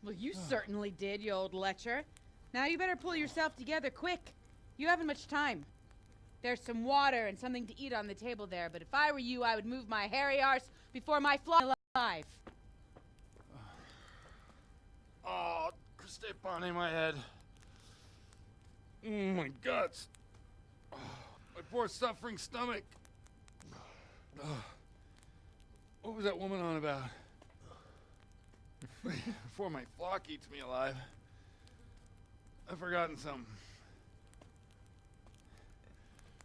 Well, you certainly did, you old lecher. Now you better pull yourself together quick. You haven't much time. There's some water and something to eat on the table there, but if I were you, I would move my hairy arse before my fly alive. Oh, Stefan in my head. Oh, my guts. Oh, my poor suffering stomach. Oh, what was that woman on about? Before my flock eats me alive. I've forgotten something.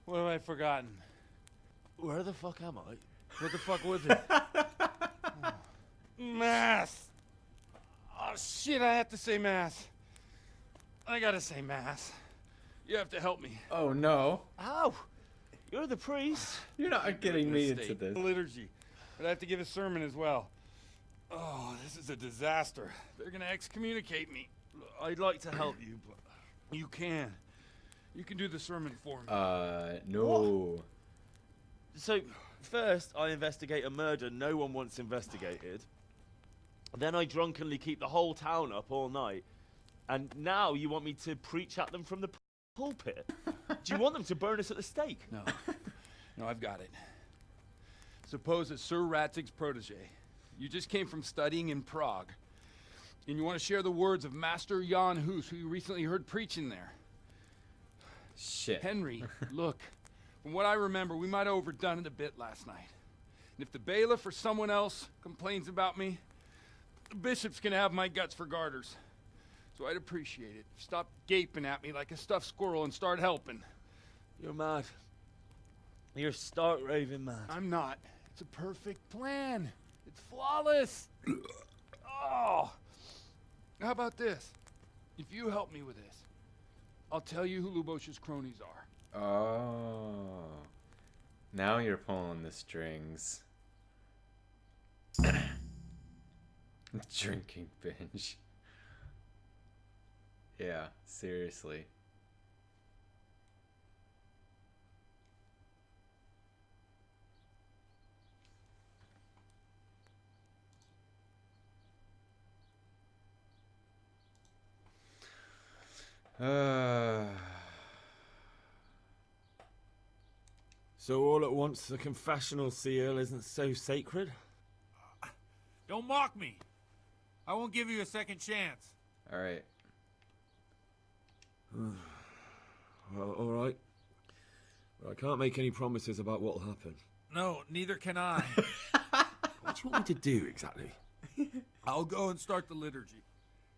What have I forgotten? Where the fuck am I? What the fuck was it? Oh. Mass! Oh shit, I have to say mass. I gotta say mass. You have to help me. Oh no. Ow! You're the priest. You're not getting me into this. Liturgy. But I have to give a sermon as well. Oh, this is a disaster. They're gonna excommunicate me. I'd like to help you, but You can. You can do the sermon for me. No. so first I investigate a murder no one wants investigated. Then I drunkenly keep the whole town up all night. And now you want me to preach at them from the pulpit? Do you want them to burn us at the stake? No. No, I've got it. Suppose that Sir Ratzig's protege. You just came from studying in Prague. And you want to share the words of Master Jan Hus, who you recently heard preaching there. Shit. Henry, look. From what I remember, we might have overdone it a bit last night. And if the bailiff or someone else complains about me, the bishop's gonna have my guts for garters. So I'd appreciate it. Stop gaping at me like a stuffed squirrel and start helping. You're mad. You're stark raving mad. I'm not. It's a perfect plan. It's flawless. Oh. How about this? If you help me with this, I'll tell you who Lubosh's cronies are. Oh. Now you're pulling the strings. Drinking binge. Yeah, seriously. So all at once the confessional seal isn't so sacred? Don't mock me. I won't give you a second chance. All right. Well, all right. Well, I can't make any promises about what'll happen. No, neither can I. What do you want me to do exactly? I'll go and start the liturgy.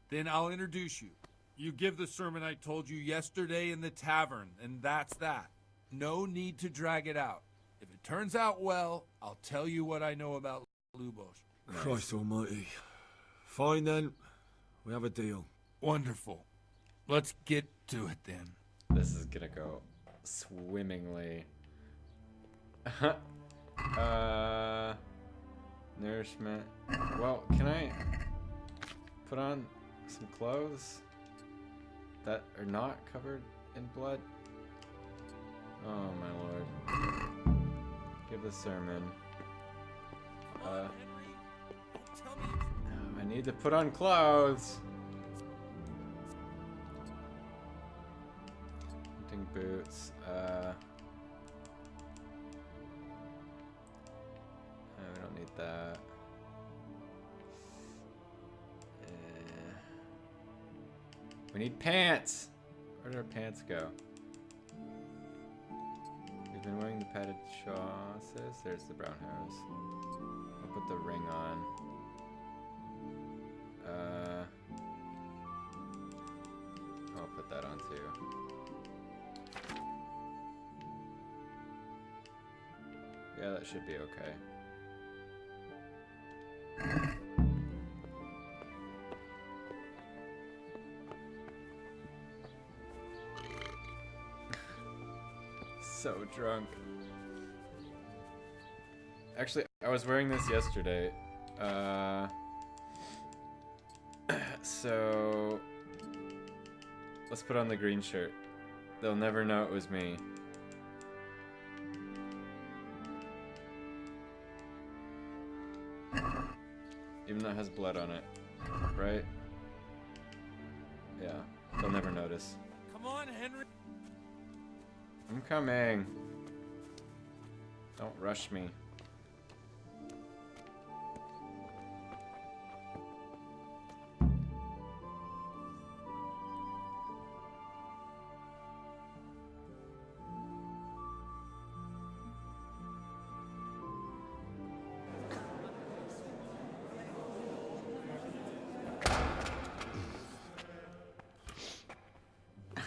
Then I'll introduce you. You give the sermon I told you yesterday in the tavern, and that's that. No need to drag it out. If it turns out well, I'll tell you what I know about Lubosh. Christ almighty. Fine then. We have a deal. Wonderful. Let's get to it then. This is gonna go swimmingly. Nourishment. Well, can I put on some clothes that are not covered in blood? Oh my lord. Give the sermon. I need to put on clothes. Hunting boots. We don't need that. We need pants. Where did our pants go? We've been wearing the padded chausses. There's the brown hose. I'll put the ring on. I'll put that on too. Yeah, that should be okay. So drunk. Actually, I was wearing this yesterday. So let's put on the green shirt. They'll never know it was me. Even though it has blood on it, right? They'll never notice. Come on, Henry. I'm coming. Don't rush me.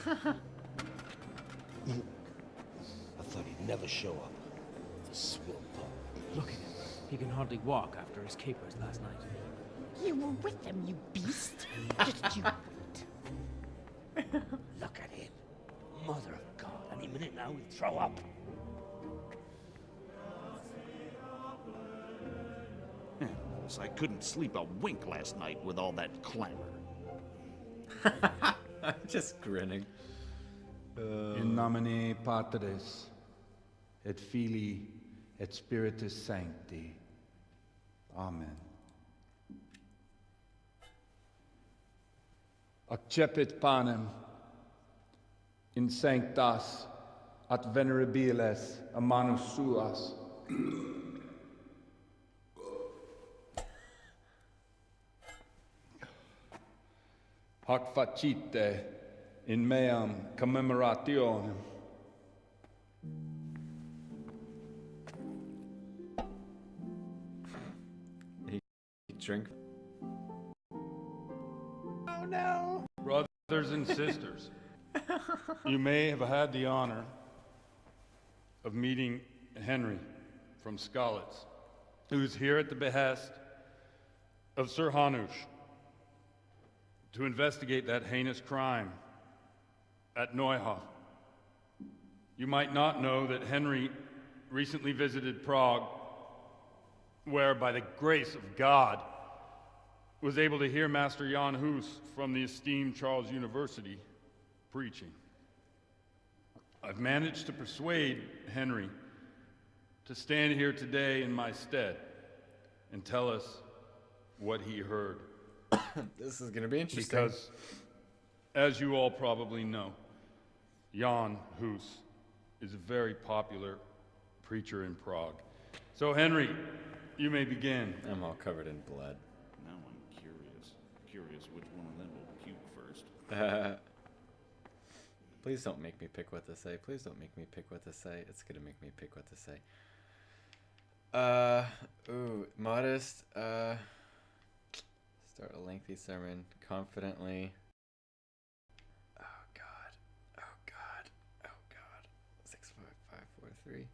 I thought he'd never show up. The swill pup. Look at him. He can hardly walk after his capers last night. You were with them, you beast. Just you wait. Look at him. Mother of God. Any minute now he'll throw up. So I couldn't sleep a wink last night with all that clamor. I'm just grinning. In nomine Patris, et Filii, et Spiritus Sancti. Amen. Accepit panem in sanctas at venerabiles a manus suas. Hac facite in meam commemorationem. Drink. Brothers and sisters, you may have had the honor of meeting Henry from Skalitz, who is here at the behest of Sir Hanush to investigate that heinous crime at Neuhof. You might not know that Henry recently visited Prague, where, by the grace of God, was able to hear Master Jan Hus from the esteemed Charles University preaching. I've managed to persuade Henry to stand here today in my stead and tell us what he heard. This is gonna be interesting. Because, as you all probably know, Jan Hus is a very popular preacher in Prague. So, Henry, you may begin. I'm all covered in blood. Now I'm curious which one of them will puke first. Please don't make me pick what to say. Please don't make me pick what to say. It's gonna make me pick what to say. Modest. Start a lengthy sermon confidently. Oh God. Oh God. Oh God. 6, 5, 5, 4, 3.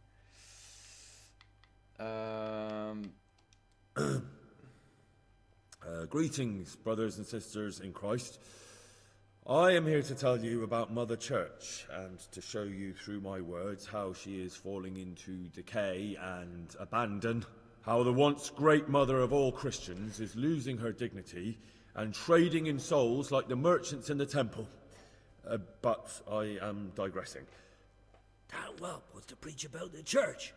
Greetings, brothers and sisters in Christ. I am here to tell you about Mother Church and to show you through my words how she is falling into decay and abandon, how the once great mother of all Christians is losing her dignity and trading in souls like the merchants in the temple. But I am digressing. That whelp wants to preach about the church.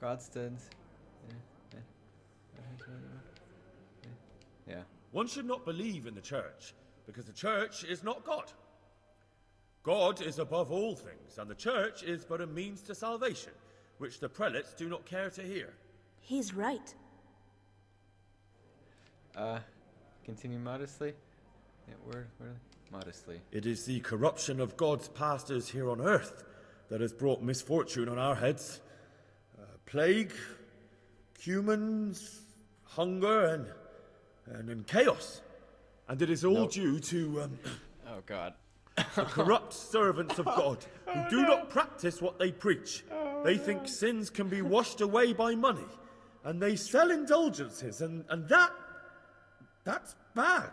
Godstons. Yeah. One should not believe in the church because the church is not God. God is above all things, and the church is but a means to salvation, which the prelates do not care to hear. He's right. Continue modestly. Yeah, word, modestly. It is the corruption of God's pastors here on earth that has brought misfortune on our heads. Plague, humans, hunger, and chaos. And it is all due to Oh God. the corrupt servants of God who do not practice what they preach. They think sins can be washed away by money, and they sell indulgences, and that's bad.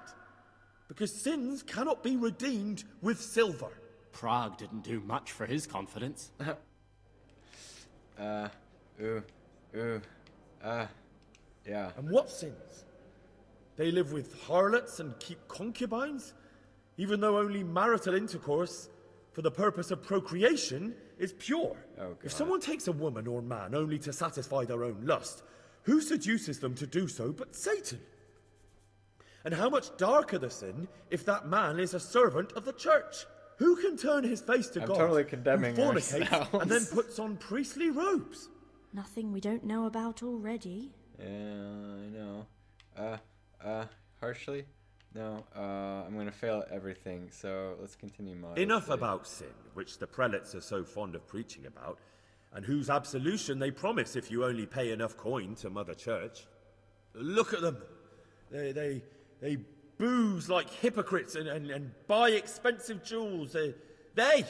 Because sins cannot be redeemed with silver. Prague didn't do much for his confidence. Yeah. And what sins? They live with harlots and keep concubines, even though only marital intercourse for the purpose of procreation is pure. Oh, God. If someone takes a woman or man only to satisfy their own lust, who seduces them to do so but Satan? And how much darker the sin if that man is a servant of the church? Who can turn his face to I'm God, totally condemning who fornicates ourselves. and then puts on priestly robes? Nothing we don't know about already. Yeah, I know. Harshly? No, I'm gonna fail at everything, so let's continue modestly. Enough about sin, which the prelates are so fond of preaching about, and whose absolution they promise if you only pay enough coin to Mother Church. Look at them. They booze like hypocrites and buy expensive jewels. They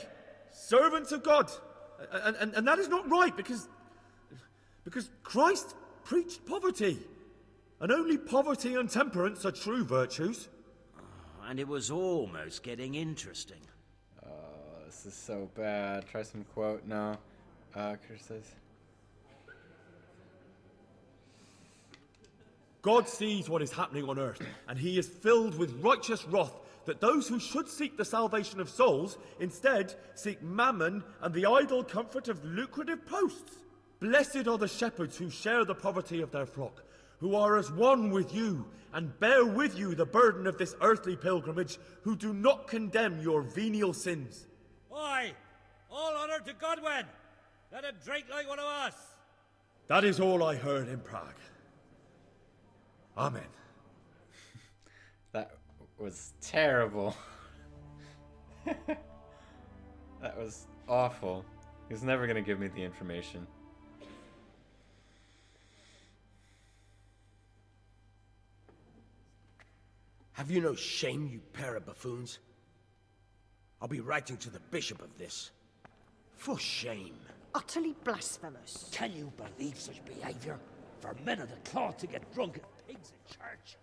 servants of God. And that is not right because Christ preached poverty. And only poverty and temperance are true virtues. And it was almost getting interesting. This is so bad. Try some quote. No. Criticize. God sees what is happening on earth, and he is filled with righteous wrath that those who should seek the salvation of souls instead seek mammon and the idle comfort of lucrative posts. Blessed are the shepherds who share the poverty of their flock, who are as one with you and bear with you the burden of this earthly pilgrimage, who do not condemn your venial sins. Oi! All honor to Godwin! Let him drink like one of us! That is all I heard in Prague. Amen. That was terrible. That was awful. He's never gonna give me the information. Have you no shame, you pair of buffoons? I'll be writing to the bishop of this. For shame. Utterly blasphemous. Can you believe such behavior? For men of the cloth to get drunk as pigs in church.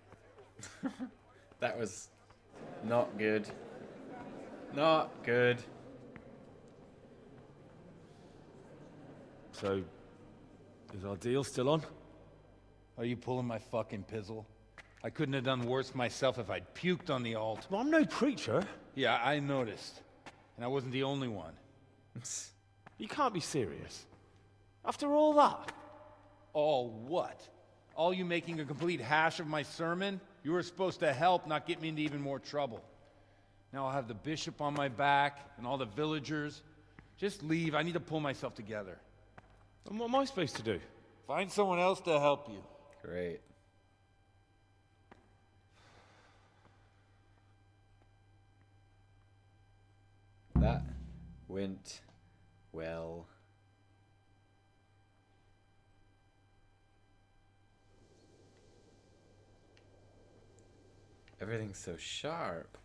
That was not good. Not good. So, is our deal still on? Are you pulling my fucking pizzle? I couldn't have done worse myself if I'd puked on the altar. Well, I'm no preacher. Yeah, I noticed. And I wasn't the only one. You can't be serious. After all that? All what? All you making a complete hash of my sermon? You were supposed to help, not get me into even more trouble. Now I'll have the bishop on my back and all the villagers. Just leave. I need to pull myself together. And what am I supposed to do? Find someone else to help you. Great. That went well. Everything's so sharp.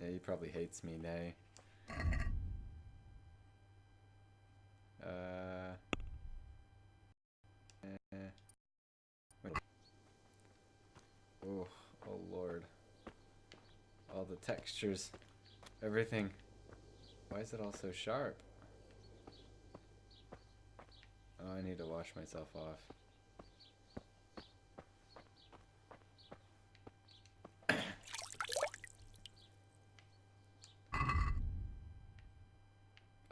Yeah, he probably hates me, Nay. Oh Lord. All the textures. Everything. Why is it all so sharp? Oh, I need to wash myself off.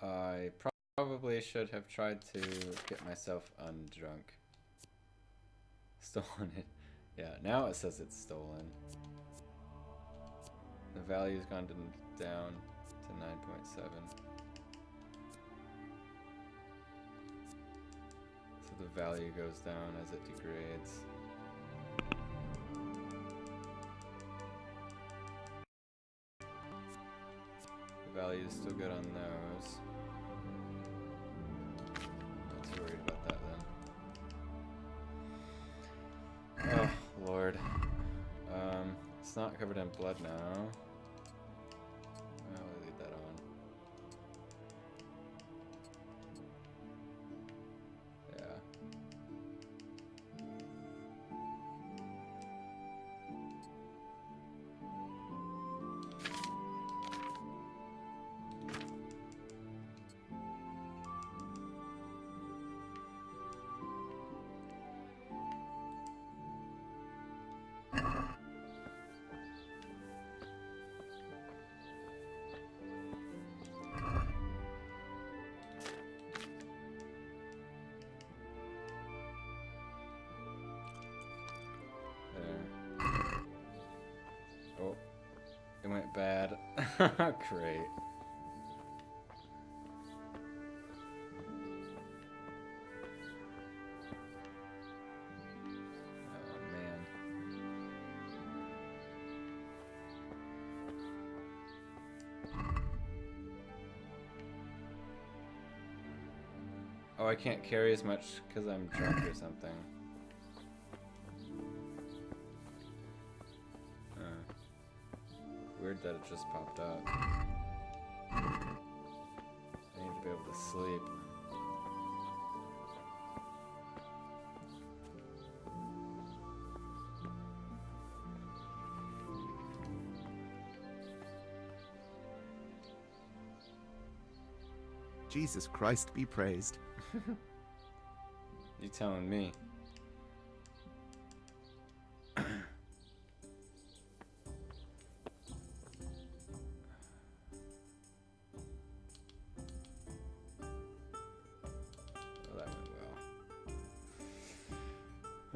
I probably should have tried to get myself undrunk. Stolen it. Yeah, now it says it's stolen. The value's gone down to 9.7. So the value goes down as it degrades. The value is still good on those. Not too worried about that then. Oh, Lord. It's not covered in blood now. I'll leave that on. Yeah. Great. Oh man. Oh, I can't carry as much because I'm drunk or something. Weird that it just popped up. I need to be able to sleep. Jesus Christ be praised. You telling me?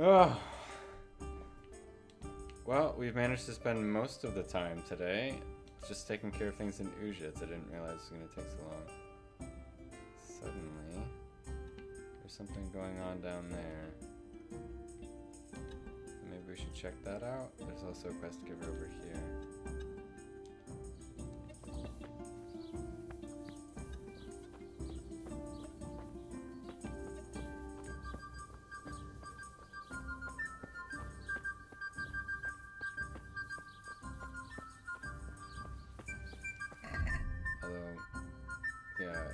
Oh. Well, we've managed to spend most of the time today just taking care of things in Uzhitz. I didn't realize it was going to take so long. Suddenly, there's something going on down there. Maybe we should check that out. There's also a quest giver over here.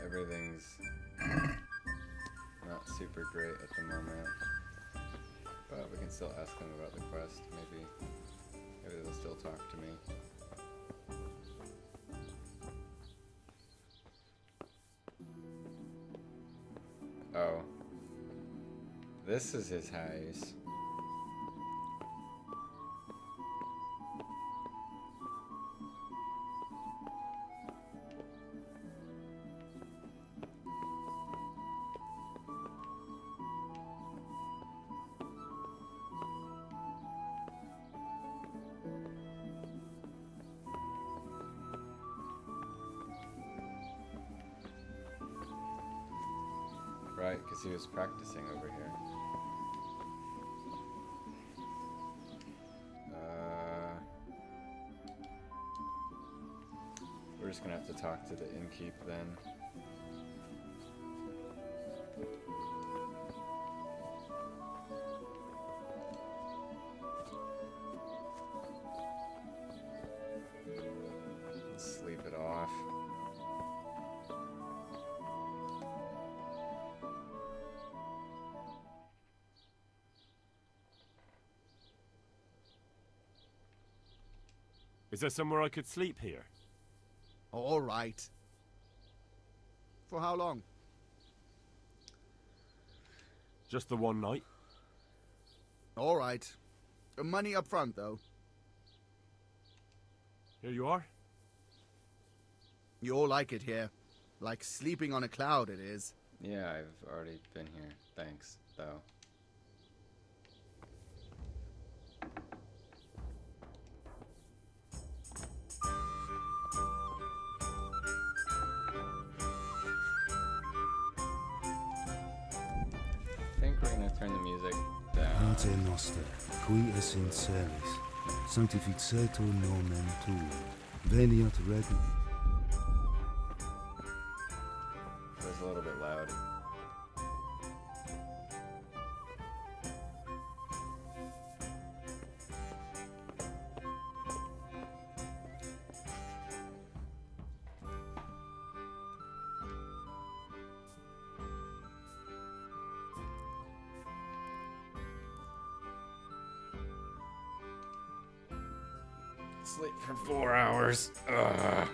Everything's not super great at the moment, but we can still ask them about the quest. Maybe they'll still talk to me. Oh, this is his house. Right, because he was practicing over here. We're just gonna have to talk to the innkeep then. Sleep it off. Is there somewhere I could sleep here? All right. For how long? Just the one night? All right. Money up front, though. Here you are. You'll like it here. Like sleeping on a cloud, it is. Yeah, I've already been here. Thanks, though. I think we're gonna turn the music down. Pater Noster, qui es in celis, sanctificetur nomen tuum, veniat regnum. It was a little bit loud. Sleep for 4 hours. Ugh.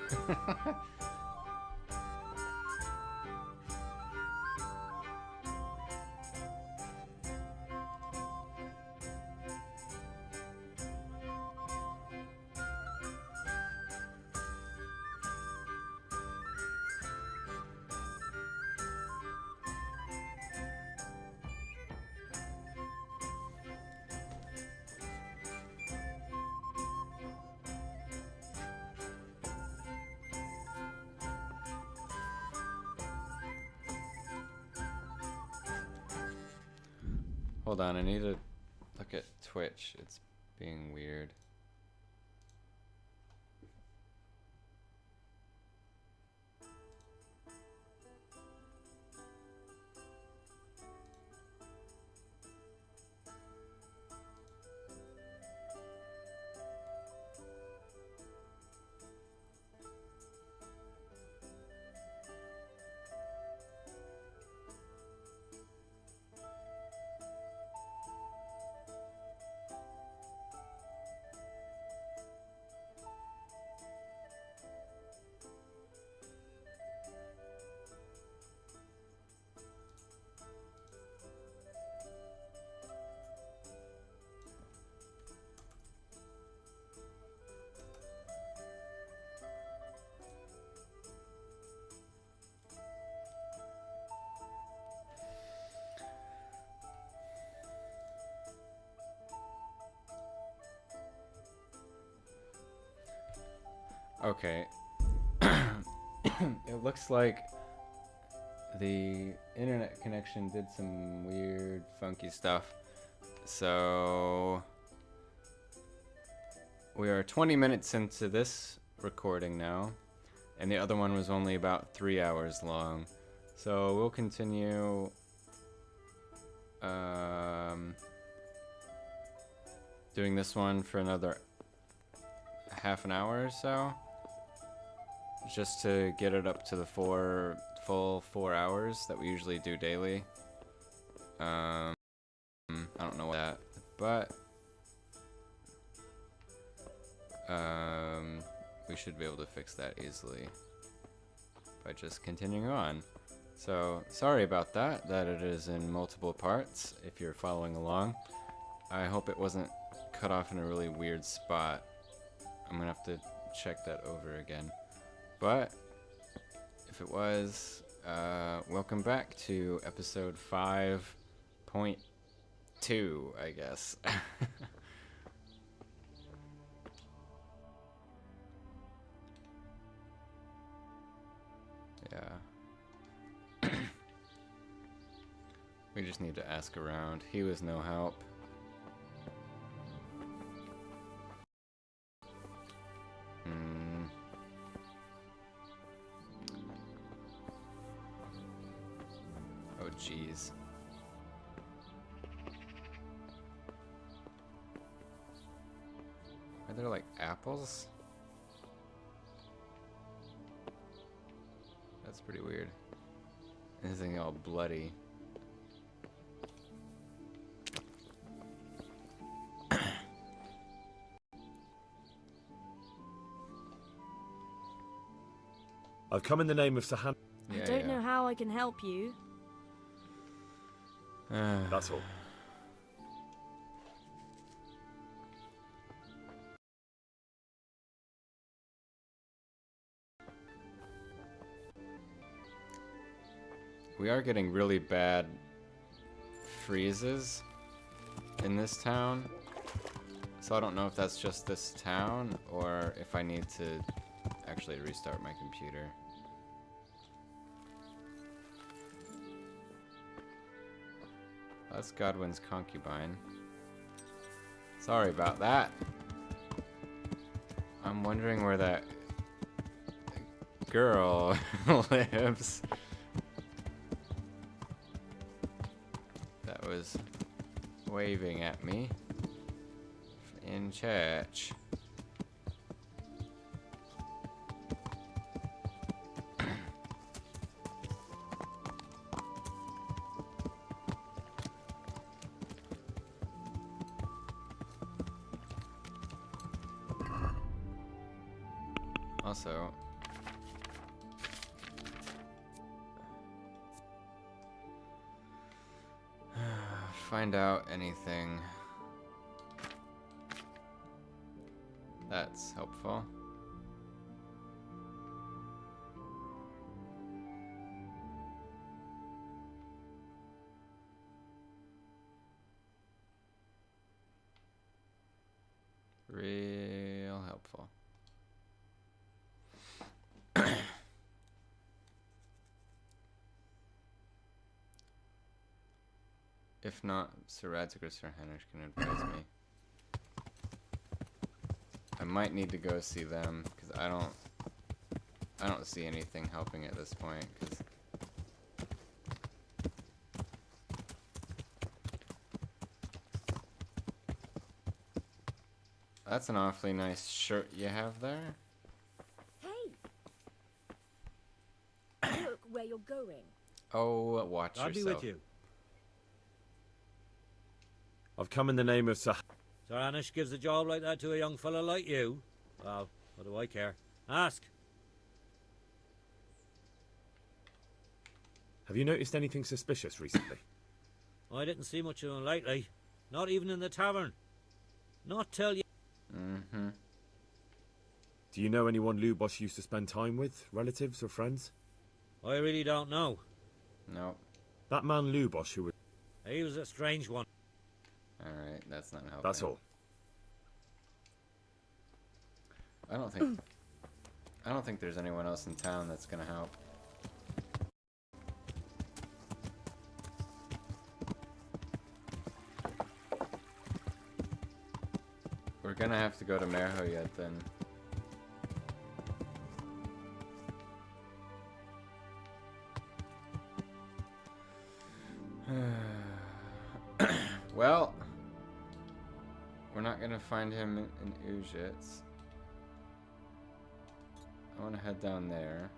Hold on, I need to look at Twitch. It's being weird. Okay. It looks like the internet connection did some weird, funky stuff. So we are 20 minutes into this recording now, and the other one was only about 3 hours long. So we'll continue doing this one for another half an hour or so, just to get it up to the full 4 hours that we usually do daily. I don't know what that, but we should be able to fix that easily by just continuing on. So sorry about that it is in multiple parts if you're following along. I hope it wasn't cut off in a really weird spot. I'm gonna have to check that over again. But if it was, welcome back to episode 5.2, I guess. Yeah. We just need to ask around. He was no help. Oh, jeez. Are there like apples? That's pretty weird. This thing all bloody. I've come in the name of Sahan. I don't know how I can help you. That's all. We are getting really bad freezes in this town. So I don't know if that's just this town or if I need to actually restart my computer. That's Godwin's concubine. Sorry about that. I'm wondering where that girl lives. That was waving at me in church. Also, find out anything that's helpful. Real helpful. If not, Sir Radzig or Sir Hanush can advise me. I might need to go see them because I don't see anything helping at this point. Cause that's an awfully nice shirt you have there. Hey! Look where you're going. Oh, watch I'll yourself. be with you. I've come in the name of Sir... Sir Anish gives a job like that to a young fella like you? Well, what do I care? Ask. Have you noticed anything suspicious recently? I didn't see much of him lately. Not even in the tavern. Not till you... Mm-hmm. Do you know anyone Lubosh used to spend time with? Relatives or friends? I really don't know. No. That man Lubosh who was... He was a strange one. Alright, that's not helping. That's all. I don't think there's anyone else in town that's gonna help. We're gonna have to go to Merhoyet then. Well, we're not gonna find him in Uzhitz. I want to head down there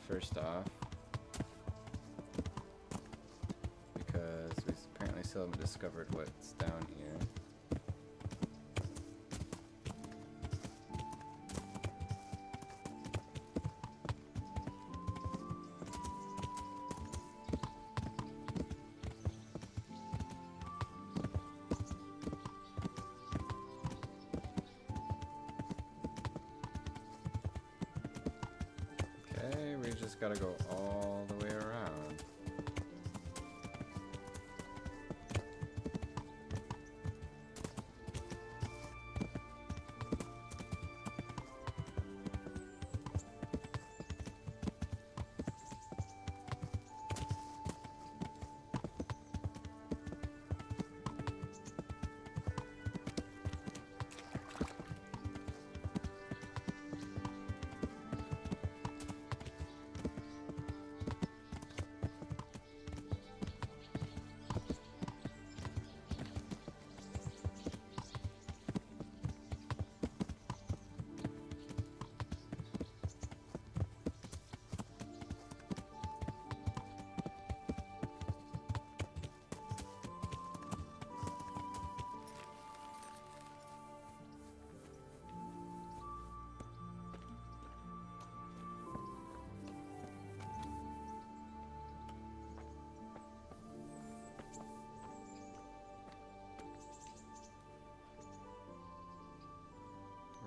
first off because we apparently still haven't discovered what's down here. Gotta go all the way around.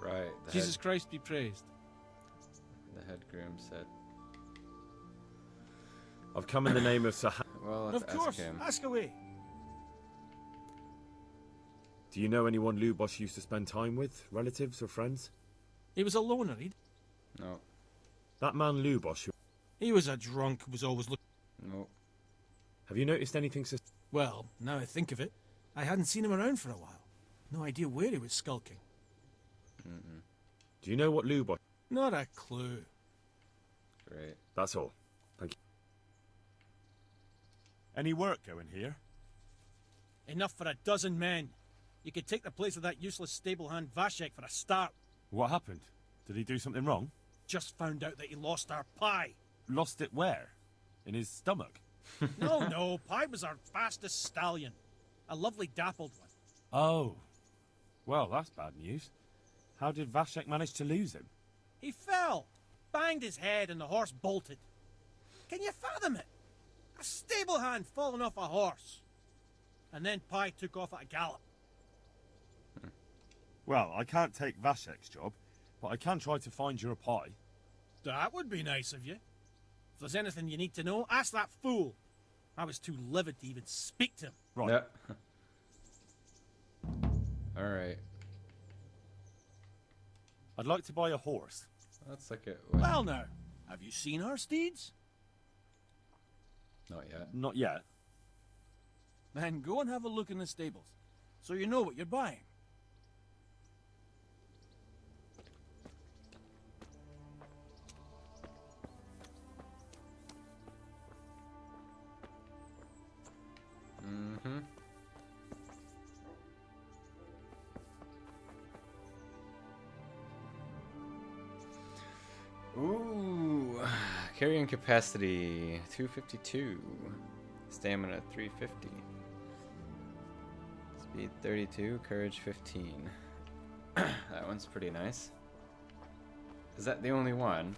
Right. Jesus Christ be praised. The head groom said. I've come in the name of Sir... Well, let's Of course, ask him. ask away. Do you know anyone Lubosh used to spend time with? Relatives or friends? He was a loner, he'd. No. That man Lubosh who... He was a drunk who was always looking. No. Have you noticed anything Well, now I think of it, I hadn't seen him around for a while. No idea where he was skulking. Mm-mm. Do you know what Lubosh... Not a clue. Great. That's all. Thank you. Any work going here? Enough for a dozen men. You could take the place of that useless stable hand Vashek for a start. What happened? Did he do something wrong? Just found out that he lost our pie. Lost it where? In his stomach? No, Pie was our fastest stallion. A lovely dappled one. Oh. Well, that's bad news. How did Vashek manage to lose him? He fell, banged his head, and the horse bolted. Can you fathom it? A stable hand falling off a horse. And then Pie took off at a gallop. Well, I can't take Vashek's job, but I can try to find you a pie. That would be nice of you. If there's anything you need to know, ask that fool. I was too livid to even speak to him. Right. Yep. Alright. I'd like to buy a horse. That's like it. Well now, have you seen our steeds? Not yet. Not yet. Then go and have a look in the stables, so you know what you're buying. Mm-hmm. Ooh, carrying capacity 252, stamina 350, speed 32, courage 15. That one's pretty nice. Is that the only one?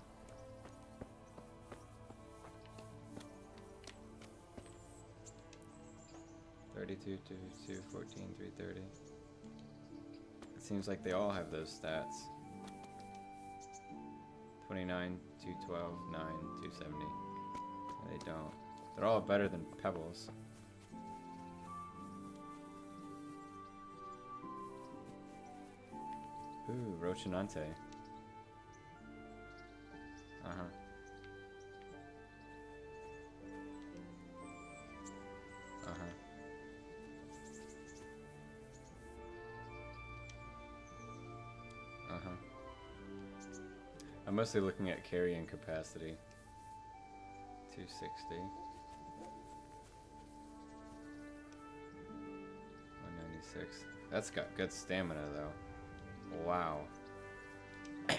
(32, 2, 14, 330). It seems like they all have those stats. 29, 212, 9, 270. They don't. They're all better than Pebbles. Ooh, Rochinante. Uh-huh. Uh-huh. Uh-huh. I'm mostly looking at carrying capacity. 260. 196. That's got good stamina though. Wow. That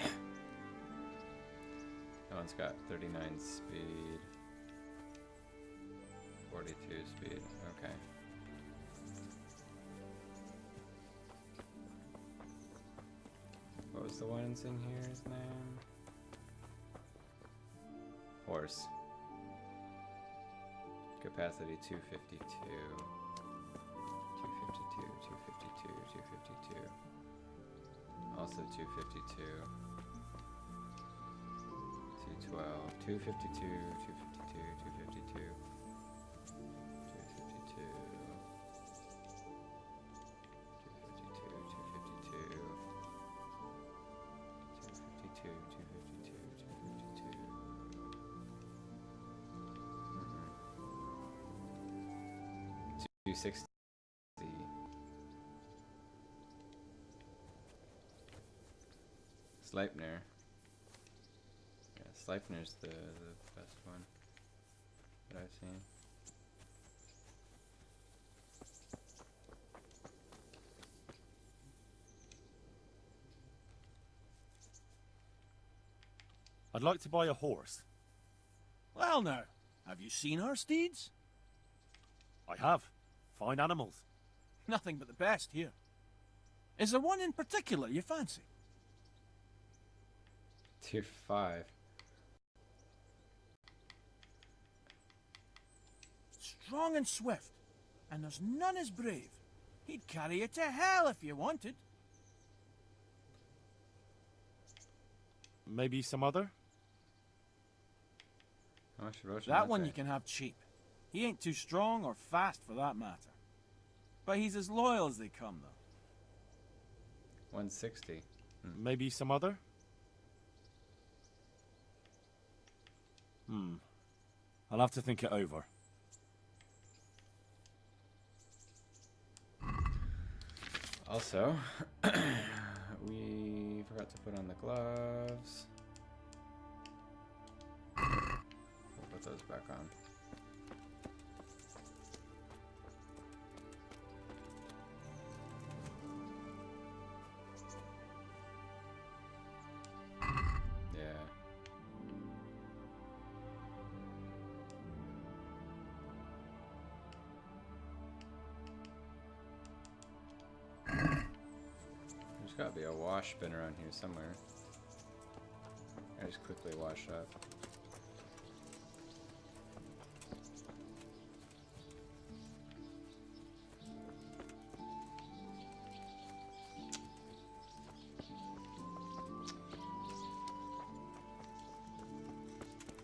one's got 39 speed. 42 speed. Okay. What was the ones in here's name? Horse. Capacity 252. 252, 252, 252. Also 252. 212, 252, 252, 252. 252. 260. Sleipnir. Yeah, Sleipnir's the best one that I've seen. I'd like to buy a horse. Well now, have you seen our steeds? I have. Fine animals. Nothing but the best here. Is there one in particular you fancy? Tier 5. Strong and swift, and there's none as brave. He'd carry you to hell if you wanted. Maybe some other? How much Rochinante? That one you can have cheap. He ain't too strong or fast for that matter. But he's as loyal as they come, though. 160. Maybe some other? I'll have to think it over. Also, we forgot to put on the gloves. We'll put those back on. Gotta be a wash bin around here somewhere. I just quickly wash up.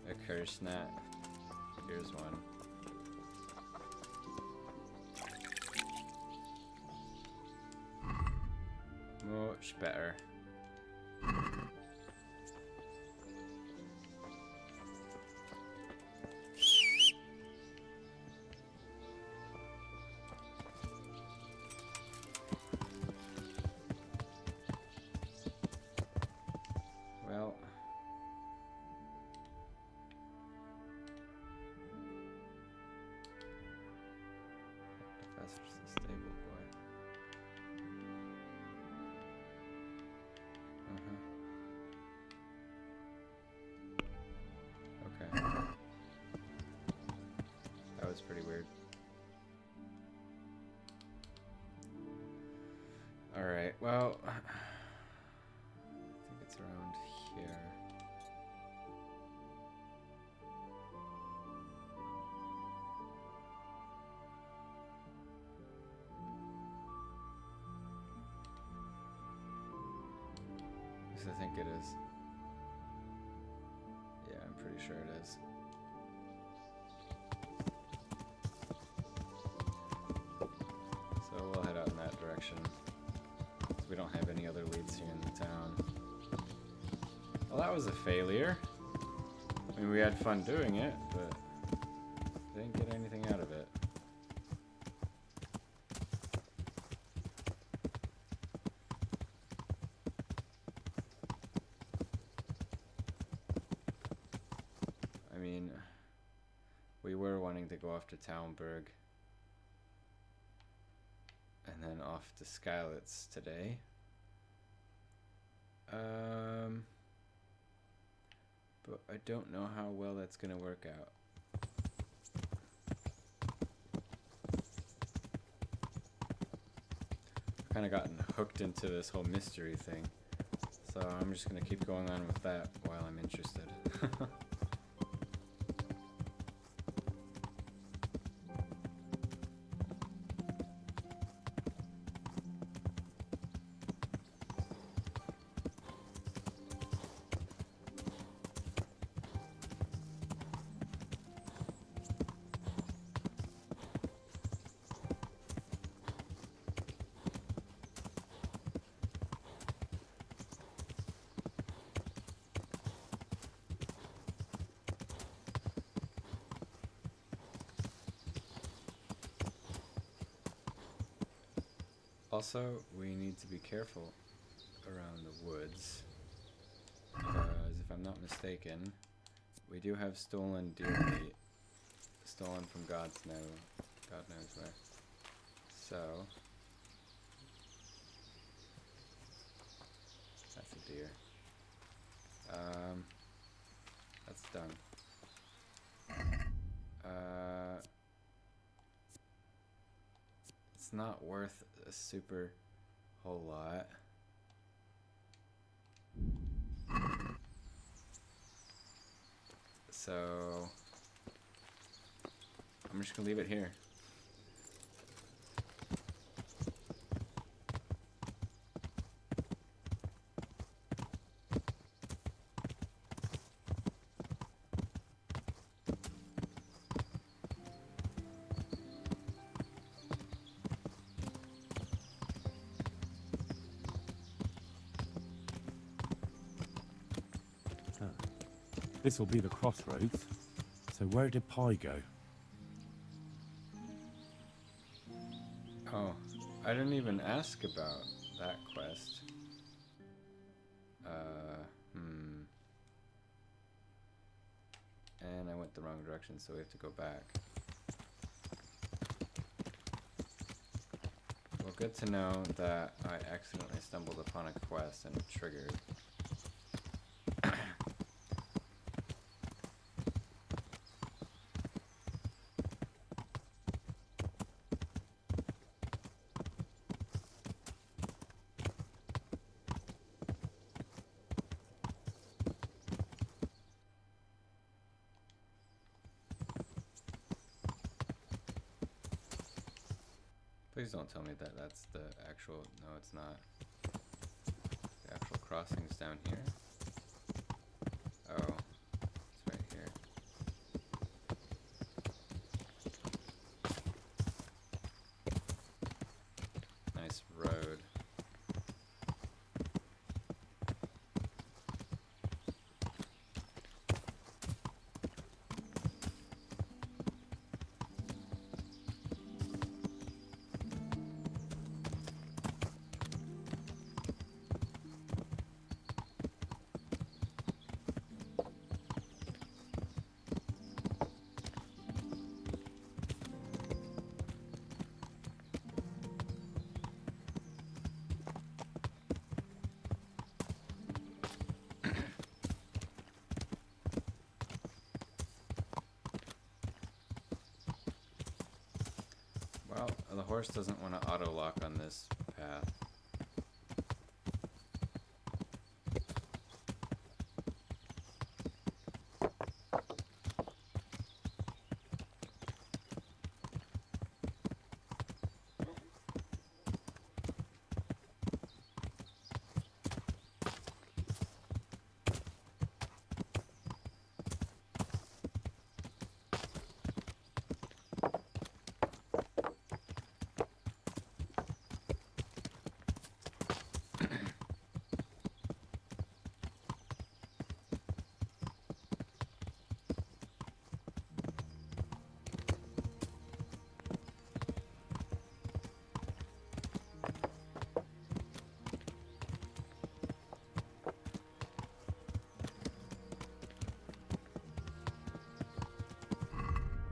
A curse net. Here's one. Much better. quest for the stable boy. Okay. That was pretty weird. Alright, well, I think it's around here. At least I think it is. Yeah, I'm pretty sure it is. So we'll head out in that direction. We don't have any other leads here in the town. Well, that was a failure. I mean, we had fun doing it, but didn't get anything out of it. I mean, we were wanting to go off to Talmberg. And then off to Skalitz today. But I don't know how well that's gonna work out. I've kind of gotten hooked into this whole mystery thing, so I'm just gonna keep going on with that while I'm interested. Also, we need to be careful around the woods, because if I'm not mistaken, we do have stolen deer meat, stolen from God knows where. So, that's a deer. That's done. It's not worth a super whole lot. So I'm just gonna leave it here. This will be the crossroads. So where did Pi go? Oh, I didn't even ask about that quest. And I went the wrong direction, so we have to go back. Well, good to know that I accidentally stumbled upon a quest and it triggered. Please don't tell me that that's the actual... No, it's not. The actual crossing's down here. Oh, it's right here. Nice road. the horse doesn't want to auto-lock on this path.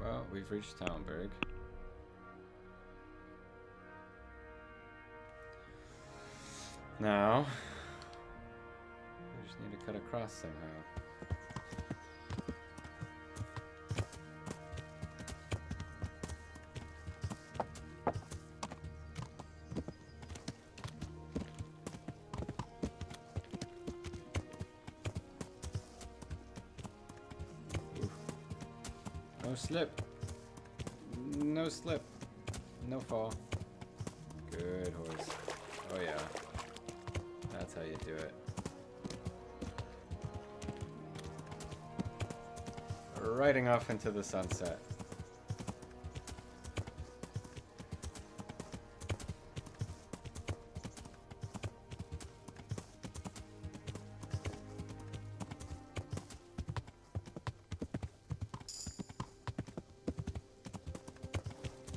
Well, we've reached Talmberg. Now, we just need to cut across somehow. No slip. No slip. No fall. Good horse. Oh yeah. That's how you do it. Riding off into the sunset.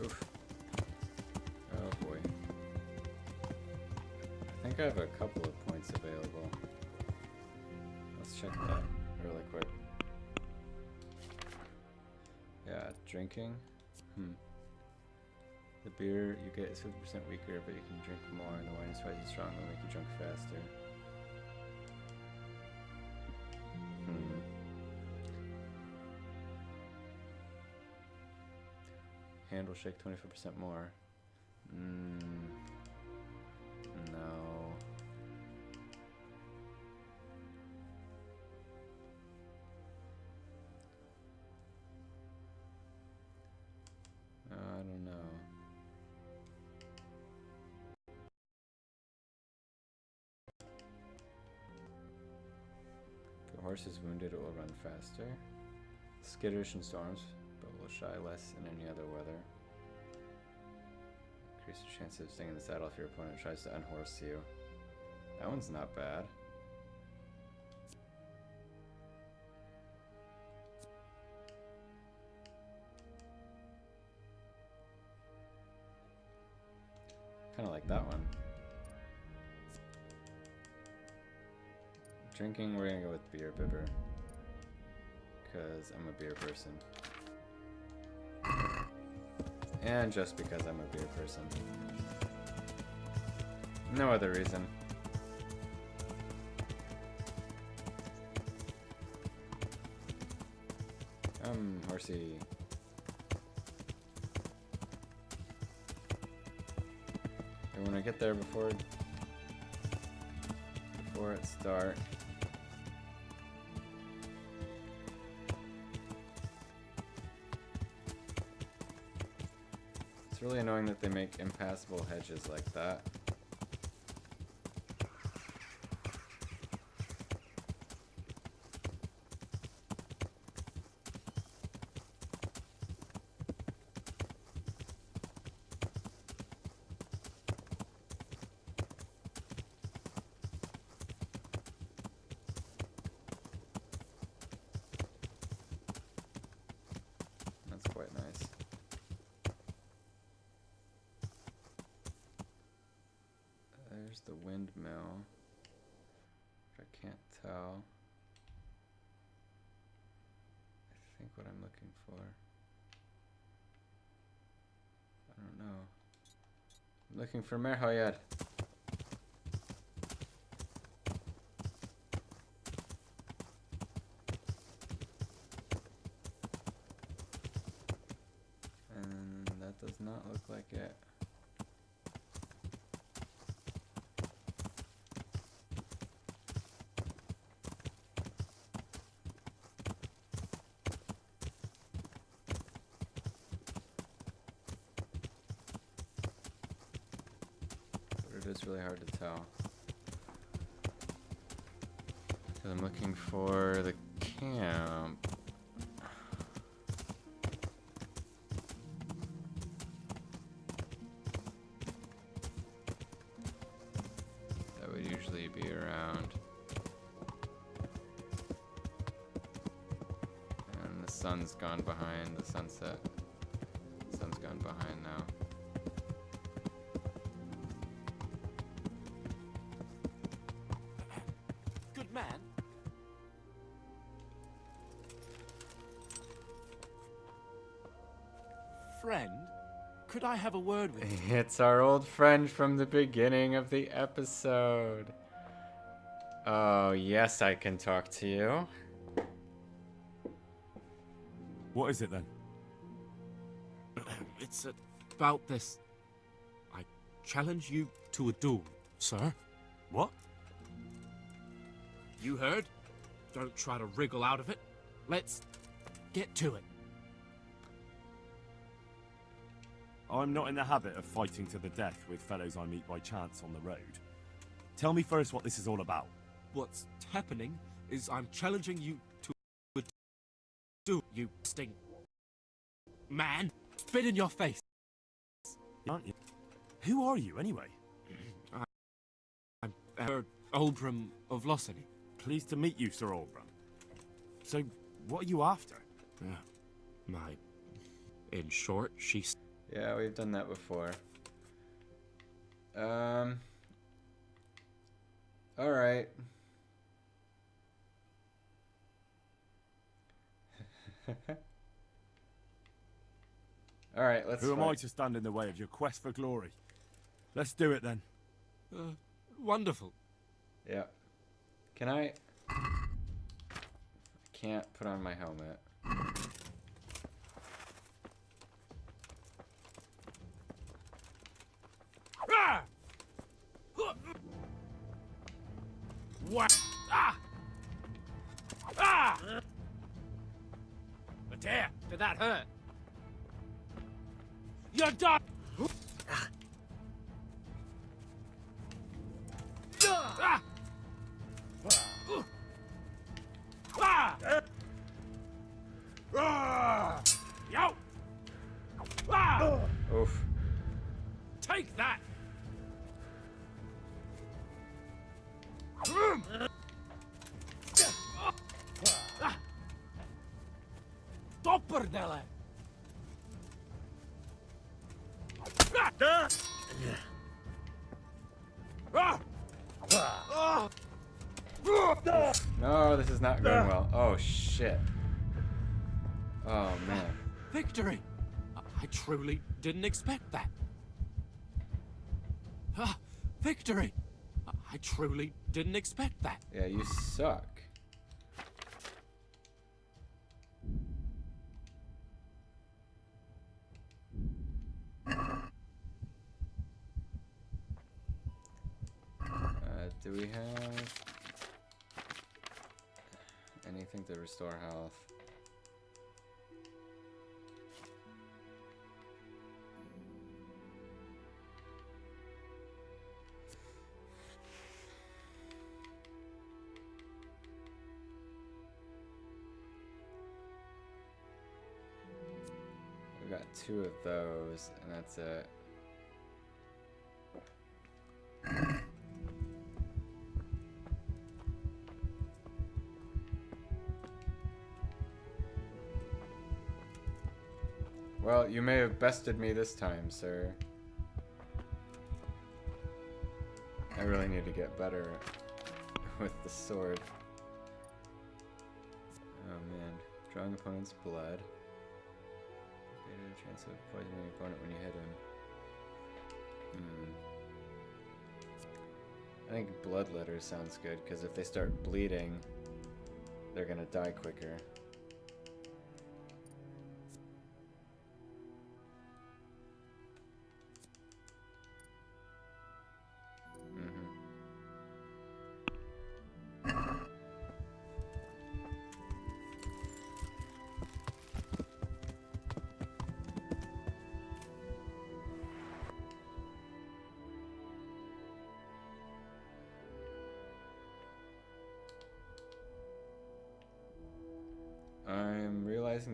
Oof. Oh boy. I think I have a couple of points available. Let's check that really quick. Yeah, drinking. The beer you get is 50% weaker, but you can drink more, and the wine is twice as strong, will make you drunk faster. Handle shake 25% more. No. I don't know. If the horse is wounded, it will run faster. Skittish in storms, but will shy less in any other weather. Increase the chance of staying in the saddle if your opponent tries to unhorse you. That one's not bad. Kind of like that one. Drinking, we're gonna go with beer bibber. Because I'm a beer person. And just because I'm a beer person. No other reason. Horsey. And when I get there before it's dark. It's really annoying that they make impassable hedges like that. That's quite nice. There's the windmill, which I can't tell. I think what I'm looking for. I don't know. I'm looking for Merhoyed. And that does not look like it. but it's really hard to tell. So I'm looking for the camp. That would usually be around. And the sun's gone behind the sunset. The sun's gone behind now. Good man. Friend, could I have a word with you? It's our old friend from the beginning of the episode. Oh, yes, I can talk to you. What is it then? It's about this. I challenge you to a duel, sir. What? You heard? Don't try to wriggle out of it. Let's get to it. I'm not in the habit of fighting to the death with fellows I meet by chance on the road. Tell me first what this is all about. What's happening is I'm challenging you to a duel, you sting man. Spit in your face. Aren't you? Who are you, anyway? I'm Oldbrum of Lossany. Pleased to meet you, Sir Oldbrum. So, what are you after? In short, she's... Yeah, we've done that before. Alright. Alright, let's Who am fight. I to stand in the way of your quest for glory? Let's do it then. Wonderful. Yeah. Can I can't put on my helmet. What? Ah! Ah! But there, did that hurt? You're done! Ah! Ah! Ah! Yo! Ah! Oof. Take that! Dopperdelle! No, this is not going well. Oh shit. Oh man. Victory! I truly didn't expect that. Victory! I truly didn't expect that. Yeah, you suck. Do we have anything to restore health? We got 2 of those, and that's it. Well, you may have bested me this time, sir. I really need to get better with the sword. Oh man, drawing opponent's blood. Greater chance of poisoning your opponent when you hit him. I think bloodletter sounds good, because if they start bleeding, they're gonna die quicker.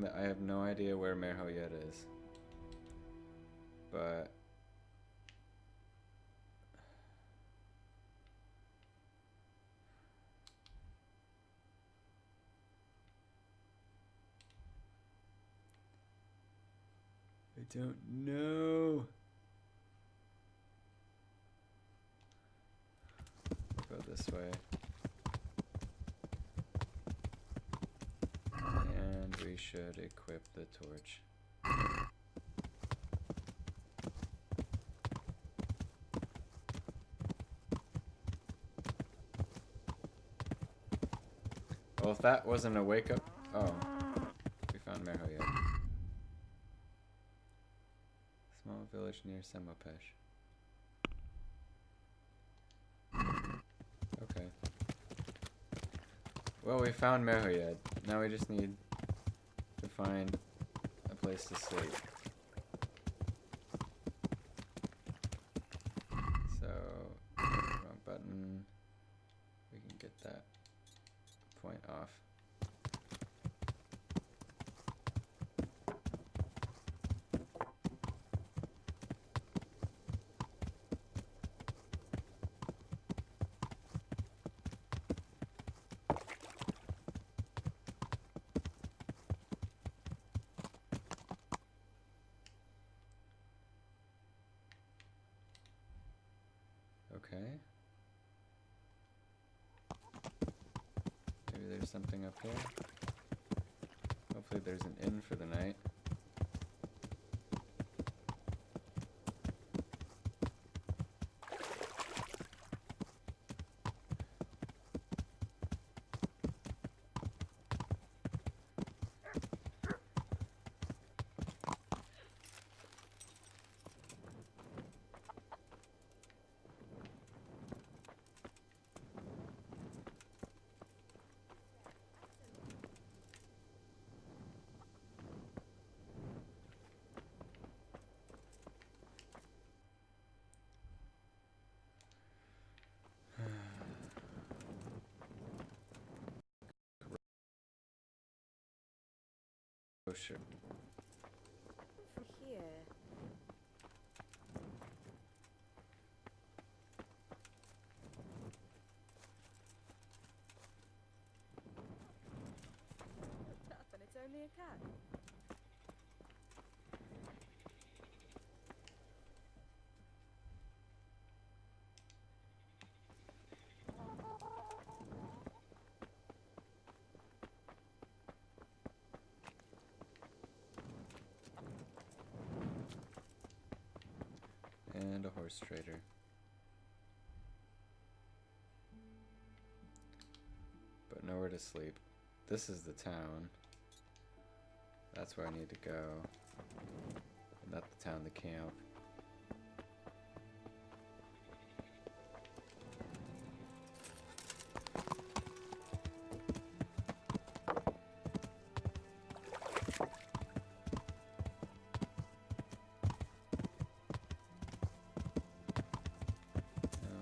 that I have no idea where Merhoyed is. But I don't know. We'll go this way. And we should equip the torch. Well, if that wasn't a wake up. Oh. We found Merhoyed. Small village near Semopesh. Okay. Well, we found Merhoyed. Now we just need to find a place to sleep. So, wrong button. We can get that point off. Okay. Maybe there's something up here. Hopefully there's an inn for the night. Oh, sure. For here. Tough, and it's only a cat. And a horse trader. But nowhere to sleep. This is the town. That's where I need to go. Not the town, the camp.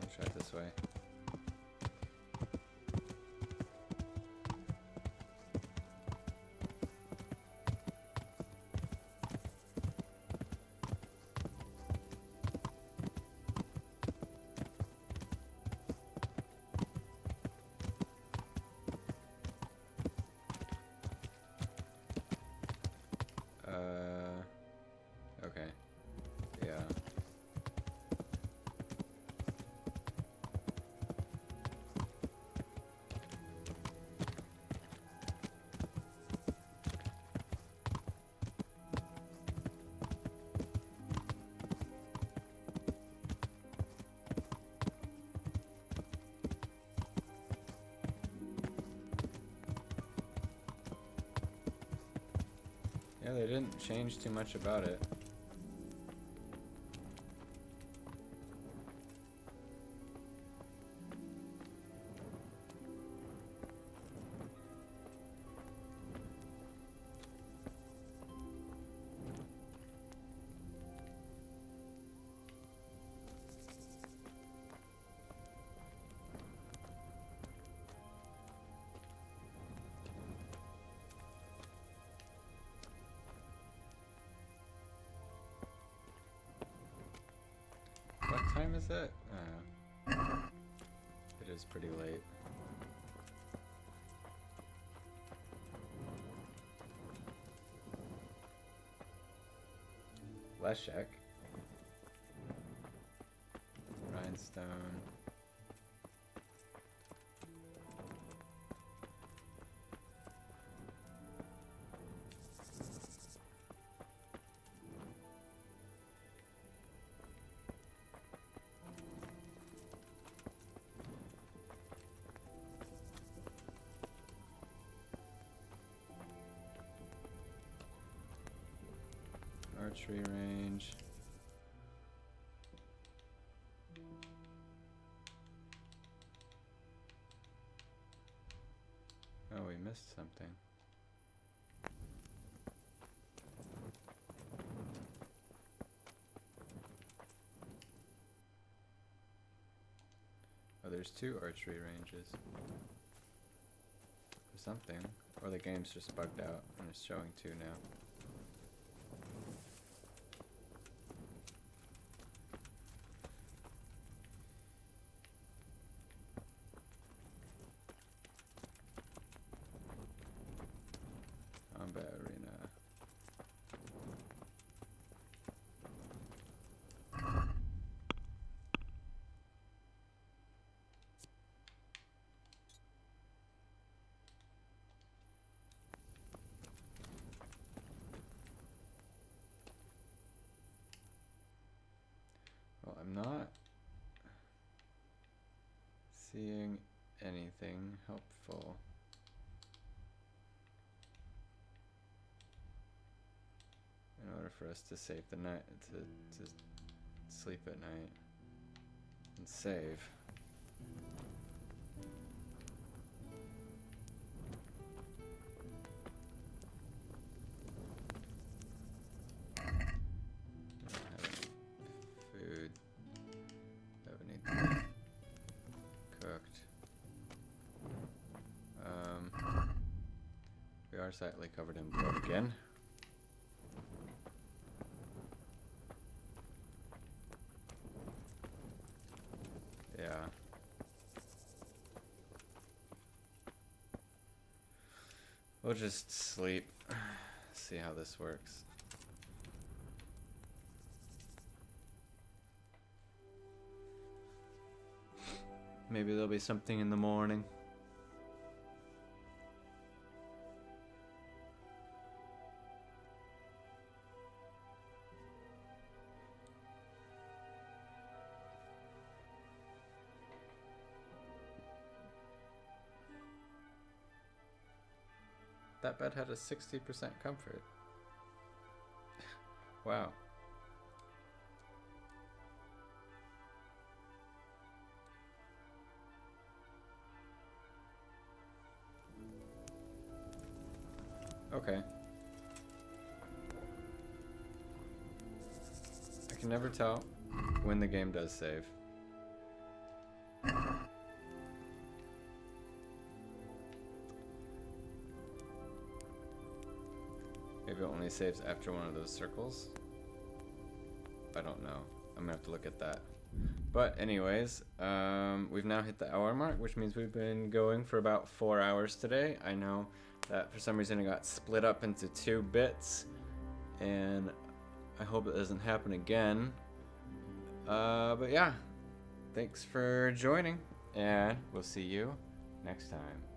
I'll try it this way. Okay. Yeah. Yeah, they didn't change too much about it. time is it? It is pretty late. Leszek. Rhinestone. Archery range. Oh, we missed something. Oh, there's 2 archery ranges. Or something. Or the game's just bugged out and it's showing 2 now. Combat arena. Well, I'm not seeing anything helpful. In order for us to save the night, to sleep at night and save. I don't have any food. Have anything cooked. We are slightly covered in blood again. Yeah. We'll just sleep. See how this works. Maybe there'll be something in the morning. That bed had a 60% comfort. Wow. Okay. I can never tell when the game does save. Maybe it only saves after one of those circles. I don't know. I'm gonna have to look at that. But anyways, we've now hit the hour mark, which means we've been going for about 4 hours today. I know that for some reason it got split up into 2 bits, and I hope it doesn't happen again. But yeah, thanks for joining, and we'll see you next time.